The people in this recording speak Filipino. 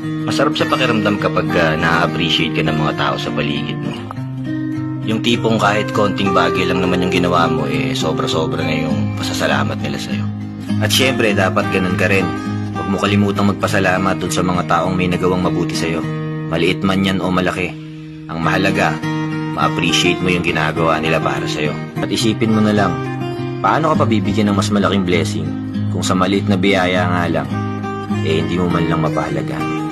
Masarap sa pakiramdam kapag na-appreciate ka ng mga tao sa paligid mo. Yung tipong kahit konting bagay lang naman yung ginawa mo, sobra-sobra na yung pasasalamat nila sa'yo. At syempre, dapat ganun ka rin. Huwag mo kalimutang magpasalamat dun sa mga taong may nagawang mabuti sa'yo. Maliit man yan o malaki. Ang mahalaga, ma-appreciate mo yung ginagawa nila para sa'yo. At isipin mo na lang, paano ka pabibigyan ng mas malaking blessing kung sa maliit na biyaya nga lang, hindi mo man lang mapahalaga.